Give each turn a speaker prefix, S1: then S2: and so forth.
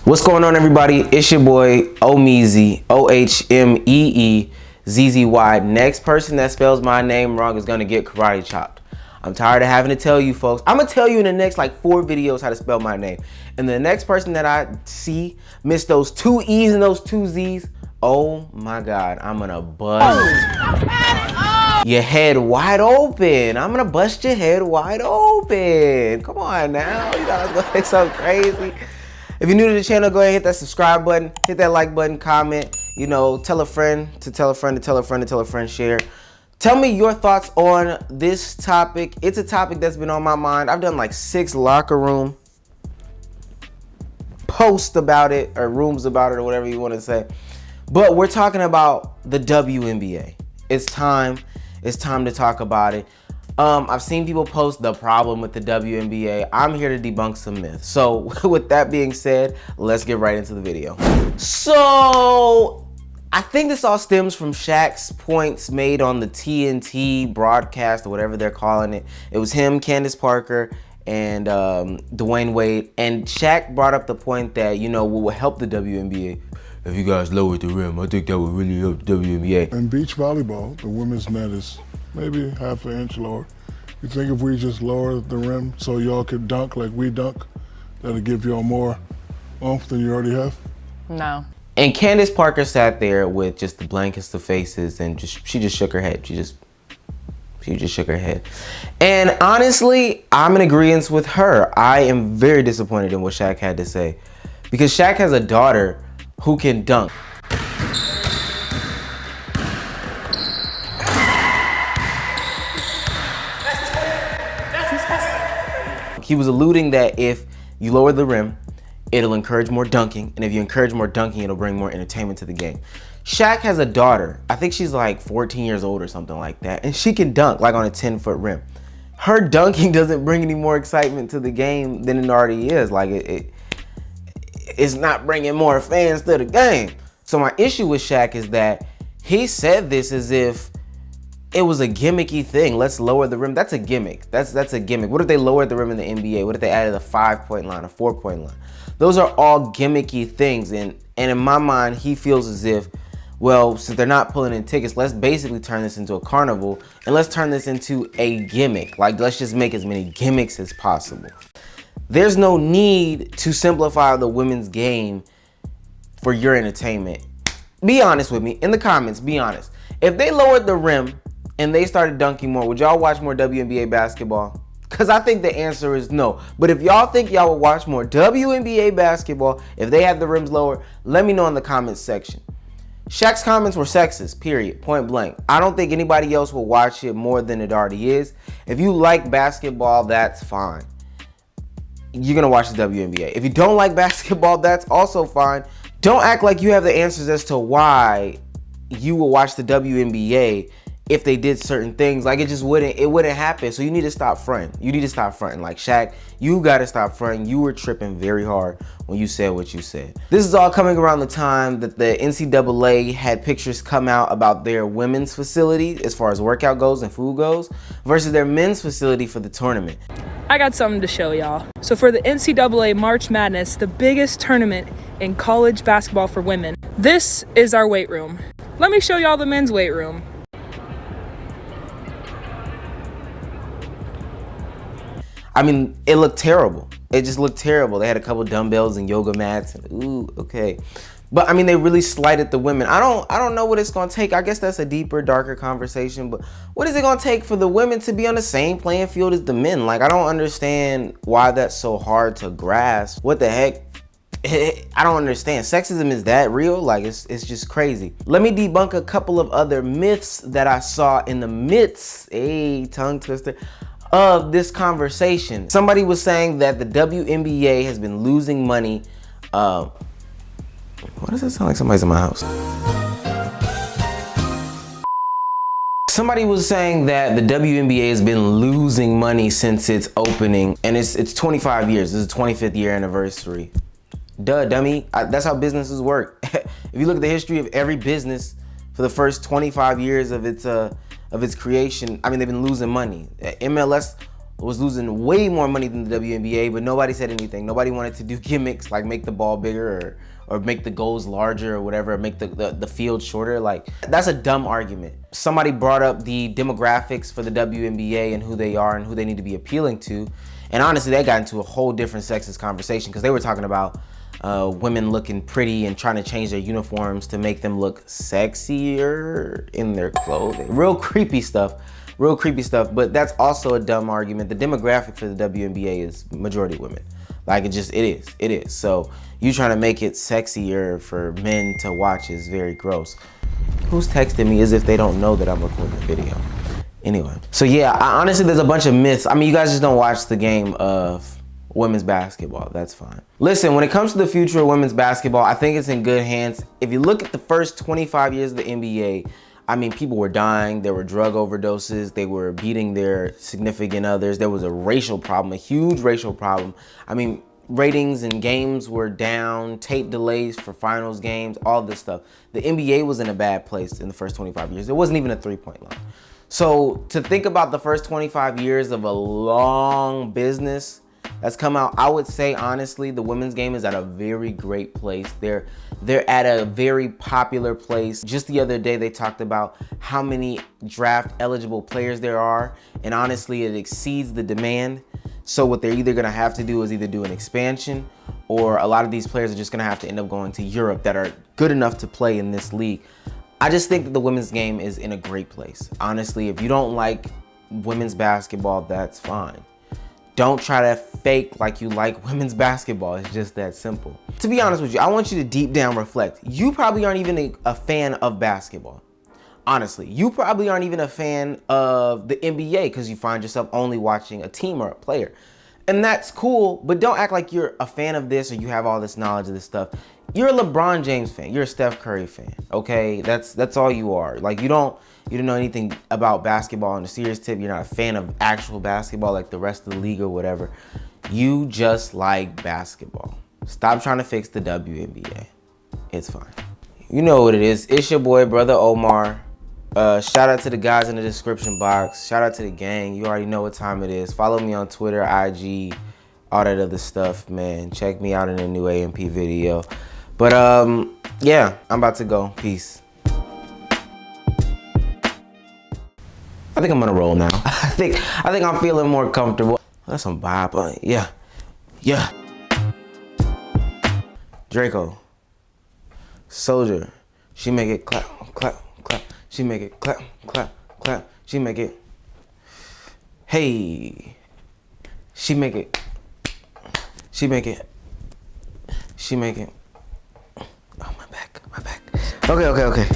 S1: What's going on, everybody? It's your boy Omeezy, OHMEEZZY. Next person that spells my name wrong is gonna get karate chopped. I'm tired of having to tell you folks. I'm gonna tell you in the next like 4 videos how to spell my name. And the next person that I see miss those 2 E's and those 2 Z's, oh my God, I'm gonna bust your head wide open. I'm gonna bust your head wide open. Come on now, you guys gonna say something crazy. If you're new to the channel, go ahead and hit that subscribe button, hit that like button, comment, you know, tell a friend to tell a friend to tell a friend to tell a friend, share. Tell me your thoughts on this topic. It's a topic that's been on my mind. I've done like 6 locker room posts about it, or rooms about it, or whatever you want to say. But we're talking about the WNBA. It's time to talk about it. I've seen people post the problem with the WNBA. I'm here to debunk some myths. So with that being said, let's get right into the video. So I think this all stems from Shaq's points made on the TNT broadcast, or whatever they're calling it. It was him, Candace Parker, and Dwayne Wade. And Shaq brought up the point that, you know, what would help the WNBA if you guys lowered the rim. I think that would really help the WNBA.
S2: In beach volleyball, the women's net is maybe half an inch lower. You think if we just lower the rim so y'all could dunk like we dunk, that'll give y'all more oomph than you already have?
S3: No.
S1: And Candace Parker sat there with just the blankest of faces, and she just shook her head. She just shook her head. And honestly, I'm in agreement with her. I am very disappointed in what Shaq had to say, because Shaq has a daughter who can dunk. He was alluding that if you lower the rim, it'll encourage more dunking, and if you encourage more dunking, it'll bring more entertainment to the game. Shaq has a daughter, I think she's like 14 years old or something like that, and she can dunk like on a 10-foot rim. Her dunking doesn't bring any more excitement to the game than it already is. Like it's not bringing more fans to the game. So my issue with Shaq is that he said this as if it was a gimmicky thing. Let's lower the rim. That's a gimmick. That's a gimmick. What if they lowered the rim in the NBA? What if they added a 5-point line, a 4-point line? Those are all gimmicky things. And in my mind, he feels as if, well, since they're not pulling in tickets, let's basically turn this into a carnival, and let's turn this into a gimmick. Like, let's just make as many gimmicks as possible. There's no need to simplify the women's game for your entertainment. Be honest with me. In the comments, be honest. If they lowered the rim and they started dunking more, would y'all watch more WNBA basketball? Because I think the answer is no. But if y'all think y'all would watch more WNBA basketball if they had the rims lower, let me know in the comments section. Shaq's comments were sexist, period, point blank. I don't think anybody else will watch it more than it already is. If you like basketball, that's fine. You're going to watch the WNBA. If you don't like basketball, that's also fine. Don't act like you have the answers as to why you will watch the WNBA if they did certain things. Like, it wouldn't happen. So you need to stop fronting. You need to stop fronting. Like, Shaq, you got to stop fronting. You were tripping very hard when you said what you said. This is all coming around the time that the NCAA had pictures come out about their women's facility as far as workout goes and food goes versus their men's facility for the tournament.
S3: I got something to show y'all. So for the NCAA March Madness, the biggest tournament in college basketball for women, this is our weight room. Let me show y'all the men's weight room.
S1: I mean, it looked terrible. It just looked terrible. They had a couple dumbbells and yoga mats. And, ooh, okay. But I mean, they really slighted the women. I don't know what it's gonna take. I guess that's a deeper, darker conversation. But what is it gonna take for the women to be on the same playing field as the men? Like, I don't understand why that's so hard to grasp. What the heck? I don't understand. Sexism is that real? Like, it's just crazy. Let me debunk a couple of other myths that I saw in the midst, tongue twister, of this conversation. Somebody was saying that the WNBA has been losing money. Why does that sound like somebody's in my house? Somebody was saying that the WNBA has been losing money since its opening, and it's 25 years. This is the 25th year anniversary. Duh, dummy. That's how businesses work. If you look at the history of every business for the first 25 years of its creation, I mean, they've been losing money. MLS was losing way more money than the WNBA, but nobody said anything. Nobody wanted to do gimmicks like make the ball bigger or make the goals larger or whatever, or make the field shorter. Like, that's a dumb argument. Somebody brought up the demographics for the WNBA and who they are and who they need to be appealing to. And honestly, they got into a whole different sexist conversation because they were talking about women looking pretty and trying to change their uniforms to make them look sexier in their clothing. Real creepy stuff, but that's also a dumb argument. The demographic for the WNBA is majority women. Like, it is. So you trying to make it sexier for men to watch is very gross. Who's texting me as if they don't know that I'm recording a video? Anyway, so yeah, honestly, there's a bunch of myths. I mean, you guys just don't watch the game of women's basketball. That's fine. Listen, when it comes to the future of women's basketball, I think it's in good hands. If you look at the first 25 years of the NBA, I mean, people were dying. There were drug overdoses. They were beating their significant others. There was a racial problem, a huge racial problem. I mean, ratings and games were down, tape delays for finals games, all this stuff. The NBA was in a bad place in the first 25 years. There wasn't even a three-point line. So to think about the first 25 years of a long business that's come out, I would say, honestly, the women's game is at a very great place. They're at a very popular place. Just the other day, they talked about how many draft eligible players there are, and honestly, it exceeds the demand. So what they're either gonna have to do is either do an expansion, or a lot of these players are just gonna have to end up going to Europe that are good enough to play in this league. I just think that the women's game is in a great place. Honestly, if you don't like women's basketball, that's fine. Don't try to fake like you like women's basketball. It's just that simple. To be honest with you, I want you to deep down reflect. You probably aren't even a fan of basketball. Honestly, you probably aren't even a fan of the NBA because you find yourself only watching a team or a player. And that's cool, but don't act like you're a fan of this or you have all this knowledge of this stuff. You're a LeBron James fan. You're a Steph Curry fan, okay? That's all you are. Like, you don't know anything about basketball on a serious tip. You're not a fan of actual basketball like the rest of the league or whatever. You just like basketball. Stop trying to fix the WNBA. It's fine. You know what it is. It's your boy, Brother Omar. Shout out to the guys in the description box. Shout out to the gang. You already know what time it is. Follow me on Twitter, IG, all that other stuff, man. Check me out in a new AMP video. But yeah, I'm about to go. Peace. I think I'm gonna roll now. I think I'm feeling more comfortable. That's some vibe. Yeah. Draco. Soldier. She make it clap, clap, clap. She make it clap, clap, clap. She make it. Hey. She make it. She make it. She make it. Oh, my back. Okay.